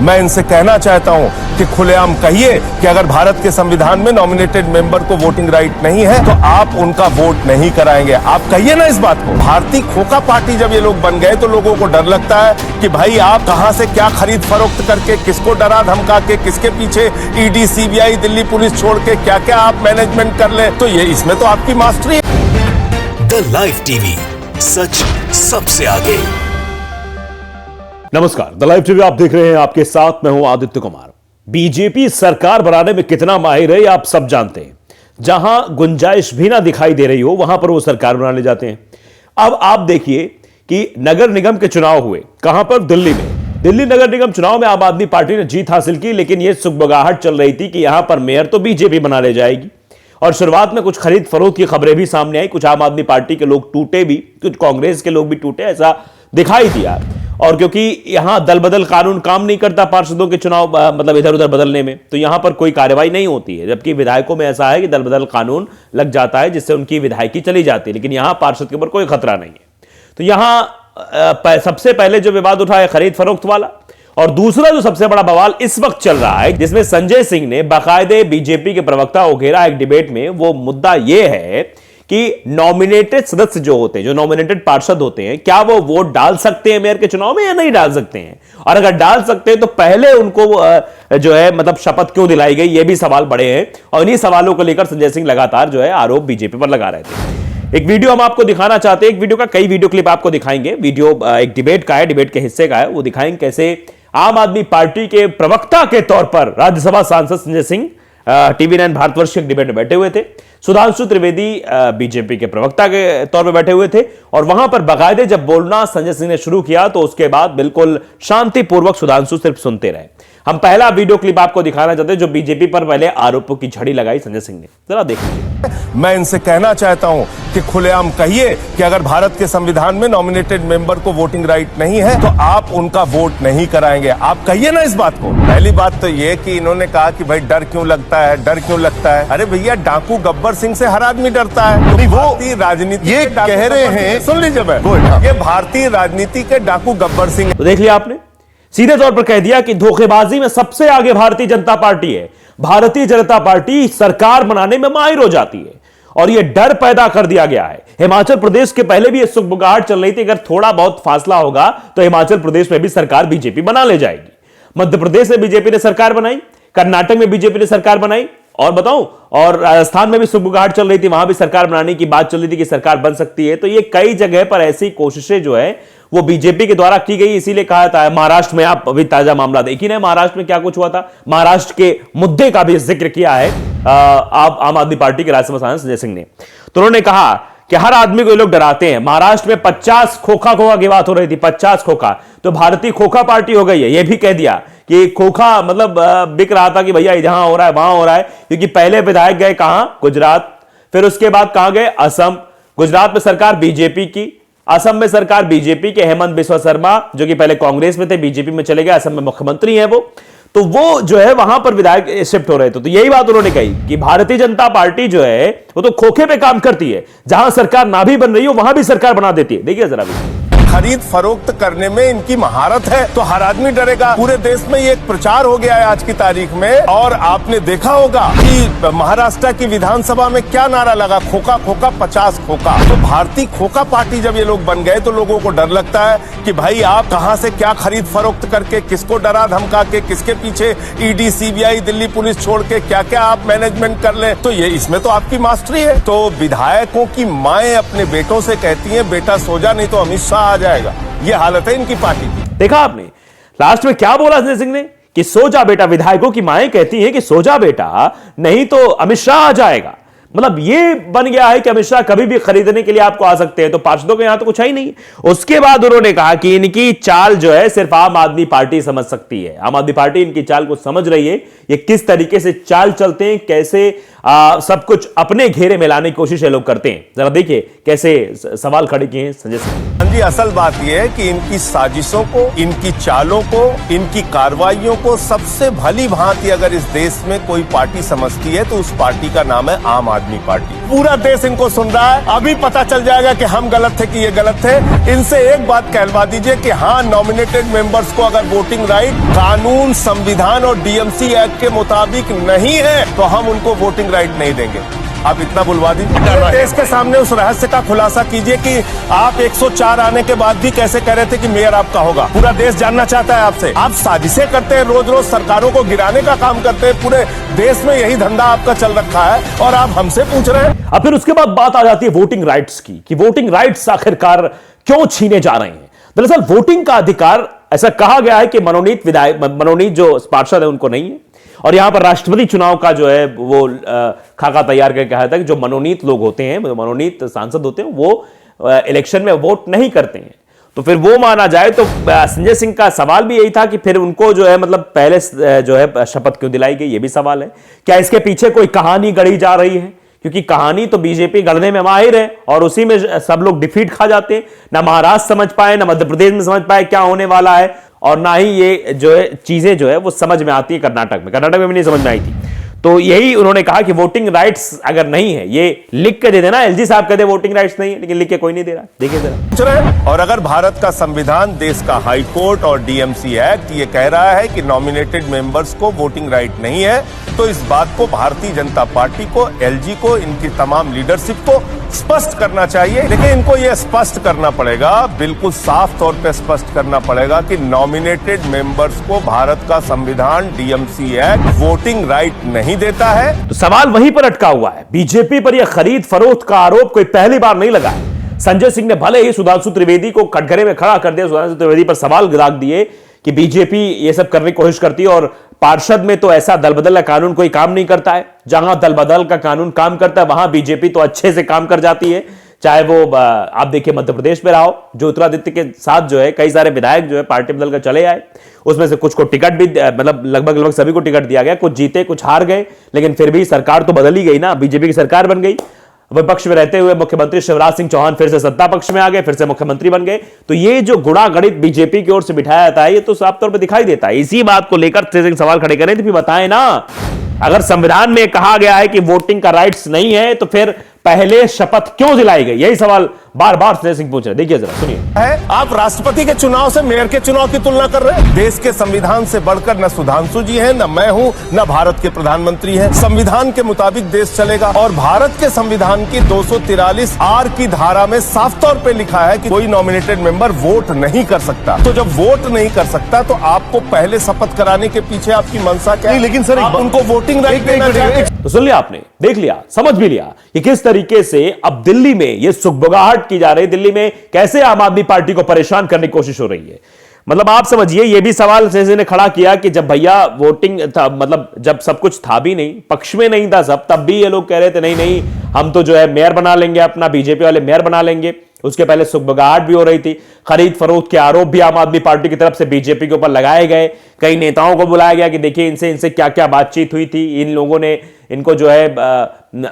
मैं इनसे कहना चाहता हूं कि खुलेआम कहिए कि अगर भारत के संविधान में नॉमिनेटेड मेंबर को वोटिंग राइट नहीं है तो आप उनका वोट नहीं कराएंगे। आप कहिए ना इस बात को। भारतीय खोखा पार्टी जब ये लोग बन गए तो लोगों को डर लगता है कि भाई आप कहां से क्या खरीद फरोख्त करके, किसको डरा धमका के, किसके पीछे ईडी, सीबीआई, दिल्ली पुलिस छोड़ के क्या क्या आप मैनेजमेंट कर ले। तो ये इसमें तो आपकी मास्टरी है। द लाइव टीवी, सच सबसे आगे। नमस्कार, द लाइव टीवी आप देख रहे हैं। आपके साथ मैं हूं आदित्य कुमार। बीजेपी सरकार बनाने में कितना माहिर है आप सब जानते हैं। जहां गुंजाइश भी ना दिखाई दे रही हो वहां पर वो सरकार बनाने जाते हैं। अब आप देखिए कि नगर निगम के चुनाव हुए कहां पर, दिल्ली में। दिल्ली नगर निगम चुनाव में आम आदमी पार्टी ने जीत हासिल की, लेकिन यह सुगबगाहट चल रही थी कि यहां पर मेयर तो बीजेपी बना ले जाएगी। और शुरुआत में कुछ खरीद फरोख्त की खबरें भी सामने आई। कुछ आम आदमी पार्टी के लोग टूटे भी, कुछ कांग्रेस के लोग भी टूटे, ऐसा दिखाई दिया। और क्योंकि यहां दल बदल कानून काम नहीं करता पार्षदों के चुनाव मतलब इधर उधर बदलने में, तो यहां पर कोई कार्रवाई नहीं होती है। जबकि विधायकों में ऐसा है कि दल बदल कानून लग जाता है जिससे उनकी विधायकी चली जाती है, लेकिन यहां पार्षद के ऊपर कोई खतरा नहीं है। तो यहां सबसे पहले जो विवाद उठा है खरीद फरोख्त वाला। और दूसरा जो सबसे बड़ा बवाल इस वक्त चल रहा है, जिसमें संजय सिंह ने बाकायदे बीजेपी के प्रवक्ता को घेरा एक डिबेट में, वो मुद्दा यह है कि नॉमिनेटेड सदस्य जो होते हैं, जो नॉमिनेटेड पार्षद होते हैं, क्या वो वोट डाल सकते हैं मेयर के चुनाव में या नहीं डाल सकते हैं। और अगर डाल सकते हैं तो पहले उनको जो है मतलब शपथ क्यों दिलाई गई, ये भी सवाल बड़े हैं। और इन्हीं सवालों को लेकर संजय सिंह लगातार जो है आरोप बीजेपी पर लगा रहे थे। एक वीडियो हम आपको दिखाना चाहते हैं, एक वीडियो का कई वीडियो क्लिप आपको दिखाएंगे। वीडियो एक डिबेट का है, डिबेट के हिस्से का है। वो दिखाएंगे कैसे आम आदमी पार्टी के प्रवक्ता के तौर पर राज्यसभा सांसद संजय सिंह TV9 भारतवर्ष के डिबेट में बैठे हुए थे। सुधांशु त्रिवेदी बीजेपी के प्रवक्ता के तौर पर बैठे हुए थे। और वहां पर बाकायदे जब बोलना संजय सिंह ने शुरू किया तो उसके बाद बिल्कुल शांतिपूर्वक सुधांशु सिर्फ सुनते रहे। हम पहला वीडियो क्लिप आपको दिखाना चाहते हैं जो बीजेपी पर पहले आरोपों की झड़ी लगाई संजय सिंह ने। जरा देखिए। मैं इनसे कहना चाहता हूं कि खुलेआम कहिए कि अगर भारत के संविधान में नॉमिनेटेड मेंबर को वोटिंग राइट नहीं है तो आप उनका वोट नहीं कराएंगे। आप कहिए ना इस बात को। पहली बात तो यह कि इन्होंने कहा कि भाई डर क्यों लगता है, डर क्यों लगता है। अरे भैया, डाकू गब्बर सिंह से हर आदमी डरता है। तो भारतीय राजनीति ये कह रहे हैं, सुन लीजिए, ये भारतीय राजनीति के डाकू गब्बर सिंह। तो देख लिया आपने, सीधे तौर पर कह दिया कि धोखेबाजी में सबसे आगे भारतीय जनता पार्टी है। भारतीय जनता पार्टी सरकार बनाने में माहिर हो जाती है और यह डर पैदा कर दिया गया है। हिमाचल प्रदेश के पहले भी यह सुगबुगाहट चल रही थी, अगर थोड़ा बहुत फासला होगा तो हिमाचल प्रदेश में भी सरकार बीजेपी बना ले जाएगी। मध्य प्रदेश में बीजेपी ने सरकार बनाई, कर्नाटक में बीजेपी ने सरकार बनाई, और बताऊं, और राजस्थान में भी सुगबुगाहट चल रही थी, वहां भी सरकार बनाने की बात चल रही थी कि सरकार बन सकती है। तो ये कई जगह पर ऐसी कोशिशें जो है वो बीजेपी के द्वारा की गई। इसीलिए कहा था, महाराष्ट्र में आप अभी ताजा मामला देखिए ना, महाराष्ट्र में क्या कुछ हुआ था। महाराष्ट्र के मुद्दे का भी जिक्र किया है आप आम आदमी पार्टी के राज्यसभा सांसद संजय सिंह ने। तो उन्होंने कहा कि हर आदमी को ये लोग डराते हैं। महाराष्ट्र में 50 खोखा की बात हो रही थी, 50 खोखा, तो भारतीय खोखा पार्टी हो गई है। यह भी कह दिया कि खोखा मतलब बिक रहा था कि भैया यहां हो रहा है, वहां हो रहा है। क्योंकि पहले विधायक गए कहां, गुजरात, फिर उसके बाद कहां गए, असम। गुजरात में सरकार बीजेपी की, असम में सरकार बीजेपी के हेमंत बिस्वा शर्मा जो कि पहले कांग्रेस में थे, बीजेपी में चले गए, असम में मुख्यमंत्री हैं वो। तो वो जो है वहां पर विधायक शिफ्ट हो रहे थे। तो यही बात उन्होंने कही कि भारतीय जनता पार्टी जो है वो तो खोखे पे काम करती है, जहां सरकार ना भी बन रही हो वहां भी सरकार बना देती है। देखिए जरा भी, खरीद फरोख्त करने में इनकी महारत है तो हर आदमी डरेगा। पूरे देश में ये एक प्रचार हो गया है आज की तारीख में। और आपने देखा होगा कि महाराष्ट्र की विधानसभा में क्या नारा लगा, खोखा खोखा 50 खोखा। तो भारतीय खोखा पार्टी जब ये लोग बन गए तो लोगों को डर लगता है कि भाई आप कहां से क्या खरीद फरोख्त करके, किसको डरा धमका के, किसके पीछे ईडी, सीबीआई, दिल्ली पुलिस छोड़ के क्या क्या आप मैनेजमेंट कर ले। तो ये इसमें तो आपकी मास्टरी है। तो विधायकों की माएं अपने बेटों से कहती हैं, बेटा सो जा नहीं तो अमित शाह जाएगा। ये हालत है इनकी पार्टी की। देखा आपने लास्ट में क्या बोला संजय सिंह ने कि सो जा बेटा। विधायकों की माएं कहती हैं कि सो जा बेटा, नहीं तो अमित शाह आ जाएगा। मतलब ये बन गया है कि अमित शाह कभी भी खरीदने के लिए आपको आ सकते हैं। तो पार्षदों के यहां तो कुछ है ही नहीं। उसके बाद उन्होंने कहा कि इनकी चाल जो है सिर्फ आम आदमी पार्टी समझ सकती है। आम आदमी पार्टी इनकी चाल को समझ रही है, ये किस तरीके से चाल चलते हैं, कैसे सब कुछ अपने घेरे में लाने की कोशिश ये लोग करते हैं। जरा देखिए कैसे सवाल खड़े किए हैं संजय सिंह। चौहान जी, असल बात यह है कि इनकी साजिशों को, इनकी चालों को, इनकी कार्रवाइयों को सबसे भली भांति अगर इस देश में कोई पार्टी समझती है तो उस पार्टी का नाम है आम आदमी पार्टी। पूरा देश इनको सुन रहा है। अभी पता चल जाएगा कि हम गलत थे कि ये गलत थे। इनसे एक बात कहलवा दीजिए कि हाँ, नॉमिनेटेड मेंबर्स को अगर वोटिंग राइट कानून, संविधान और डीएमसी एक्ट के मुताबिक नहीं है तो हम उनको वोटिंग राइट नहीं देंगे। आप इतना बुलवा दीजिए। देश के सामने उस रहस्य का खुलासा कीजिए कि आप 104 आने के बाद भी कैसे कह रहे थे कि मेयर आपका होगा। पूरा देश जानना चाहता है आपसे। आप साजिशें करते हैं, रोज रोज सरकारों को गिराने का काम करते हैं। पूरे देश में यही धंधा आपका चल रखा है और आप हमसे पूछ रहे हैं। अब फिर उसके बाद बात आ जाती है वोटिंग राइट्स की, कि वोटिंग राइट्स आखिरकार क्यों छीने जा रहे हैं। दरअसल वोटिंग का अधिकार, ऐसा कहा गया है कि मनोनीत जो पार्षद है उनको नहीं है, और यहां पर राष्ट्रपति चुनाव का जो है वो खाका तैयार करके कहा था कि जो मनोनीत लोग होते हैं, मनोनीत सांसद होते हैं, वो इलेक्शन में वोट नहीं करते हैं। तो फिर वो माना जाए तो संजय सिंह का सवाल भी यही था कि फिर उनको जो है मतलब पहले जो है शपथ क्यों दिलाई गई, ये भी सवाल है। क्या इसके पीछे कोई कहानी गढ़ी जा रही है? क्योंकि कहानी तो बीजेपी गढ़ने में माहिर है और उसी में सब लोग डिफीट खा जाते हैं। ना महाराष्ट्र समझ पाए, ना मध्य प्रदेश में समझ पाए क्या होने वाला है, और ना ही ये जो है चीजें जो है वो समझ में आती है कर्नाटक में भी नहीं समझ में आई थी। तो यही उन्होंने कहा कि वोटिंग राइट्स अगर नहीं है, ये लिख के दे देना। एलजी साहब कहते वोटिंग राइट्स नहीं है, लेकिन लिख के कोई नहीं दे रहा। देखिए जरा। और अगर भारत का संविधान, देश का हाई कोर्ट और डीएमसी एक्ट ये कह रहा है कि नॉमिनेटेड मेंबर्स को वोटिंग राइट नहीं है, तो इस बात को भारतीय जनता पार्टी को, एलजी को, इनकी तमाम लीडरशिप को स्पष्ट करना चाहिए। लेकिन इनको यह स्पष्ट करना पड़ेगा, बिल्कुल साफ तौर पे स्पष्ट करना पड़ेगा कि नॉमिनेटेड मेंबर्स को भारत का संविधान, डीएमसी एक्ट वोटिंग राइट नहीं देता है। तो सवाल वहीं पर अटका हुआ है। बीजेपी पर यह खरीद फरोख्त का आरोप कोई पहली बार नहीं लगा है। संजय सिंह ने भले ही सुधांशु त्रिवेदी को कटघरे में खड़ा कर दिया, सुधांशु त्रिवेदी पर सवाल दाग दिए कि बीजेपी ये सब करने की कोशिश करती है, और पार्षद में तो ऐसा दल बदल का कानून कोई काम नहीं करता है। जहां दल बदल का कानून काम करता है वहां बीजेपी तो अच्छे से काम कर जाती है। चाहे वो आप देखिए मध्य प्रदेश में रहो, ज्योतिरादित्य के साथ जो है कई सारे विधायक जो है पार्टी बदल कर चले आए, उसमें से कुछ को टिकट भी मतलब लगभग सभी को टिकट दिया गया, कुछ जीते कुछ हार गए, लेकिन फिर भी सरकार तो बदल ही गई ना, बीजेपी की सरकार बन गई। विपक्ष में रहते हुए मुख्यमंत्री शिवराज सिंह चौहान फिर से सत्ता पक्ष में आ गए, फिर से मुख्यमंत्री बन गए। तो ये जो गुणागणित बीजेपी की ओर से बिठाया जाता है, ये तो साफ तौर पर दिखाई देता है। इसी बात को लेकर सवाल खड़े करें तो फिर बताएं ना, अगर संविधान में कहा गया है कि वोटिंग का राइट्स नहीं है तो फिर पहले शपथ क्यों दिलाई गई? यही सवाल बार बार संजय सिंह पूछ रहे। देखिए जरा, सुनिए। आप राष्ट्रपति के चुनाव से मेयर के चुनाव की तुलना कर रहे हैं। देश के संविधान से बढ़कर न सुधांशु जी हैं, न मैं हूं, न भारत के प्रधानमंत्री हैं। संविधान के मुताबिक देश चलेगा, और भारत के संविधान की 243 आर की धारा में साफ तौर पे लिखा है कि कोई नॉमिनेटेड मेंबर वोट नहीं कर सकता। तो जब वोट नहीं कर सकता तो आपको पहले शपथ कराने के पीछे आपकी मंशा क्या है? लेकिन सर, आप उनको वोटिंग राइट देना चाहिए। तो सुन लिया आपने, देख लिया, समझ भी लिया कि किस तरीके से अब दिल्ली में ये सुगबुगाहट की जा रही है। दिल्ली में कैसे आम आदमी पार्टी को परेशान करने की कोशिश हो रही है। मतलब आप समझिए, ये भी सवाल संजय ने खड़ा किया कि जब भैया वोटिंग था, मतलब जब सब कुछ था भी नहीं, पक्ष में नहीं था सब, तब भी ये लोग कह रहे थे नहीं नहीं हम तो जो है मेयर बना लेंगे, अपना बीजेपी वाले मेयर बना लेंगे। उसके पहले सुगबुगाहट भी हो रही थी, खरीद फरोख्त के आरोप भी आम आदमी पार्टी की तरफ से बीजेपी के ऊपर लगाए गए। कई नेताओं को बुलाया गया कि देखिए इनसे क्या क्या बातचीत हुई थी। इन लोगों ने इनको जो है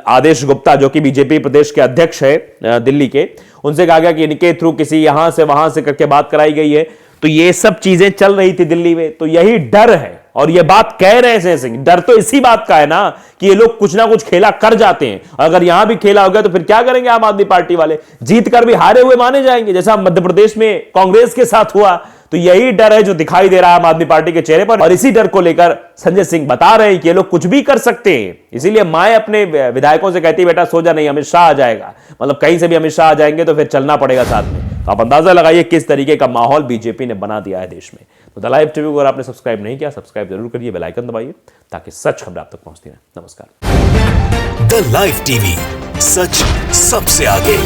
आदेश गुप्ता, जो कि बीजेपी प्रदेश के अध्यक्ष है दिल्ली के, उनसे कहा गया कि इनके थ्रू किसी यहां से वहां से करके बात कराई गई है। तो ये सब चीजें चल रही थी दिल्ली में। तो यही डर है, और ये बात कह रहे हैं संजय सिंह, डर तो इसी बात का है ना कि ये लोग कुछ ना कुछ खेला कर जाते हैं। अगर यहां भी खेला हो गया तो फिर क्या करेंगे आम आदमी पार्टी वाले? जीत कर भी हारे हुए माने जाएंगे, जैसा मध्य प्रदेश में कांग्रेस के साथ हुआ। तो यही डर है जो दिखाई दे रहा है आम आदमी पार्टी के चेहरे पर, और इसी डर को लेकर संजय सिंह बता रहे हैं कि ये लोग कुछ भी कर सकते हैं। इसीलिए माए अपने विधायकों से कहती है बेटा सो जा, नहीं अमित शाह आ जाएगा, मतलब कहीं से भी अमित शाह आ जाएंगे तो फिर चलना पड़ेगा साथ में। तो आप अंदाजा लगाइए किस तरीके का माहौल बीजेपी ने बना दिया है देश में। तो द लाइव टीवी को अगर आपने सब्सक्राइब नहीं किया, सब्सक्राइब जरूर करिए, बेल आइकन दबाइए ताकि सच खबर आप तक पहुंचती रहे। नमस्कार। द लाइव टीवी, सच सबसे आगे।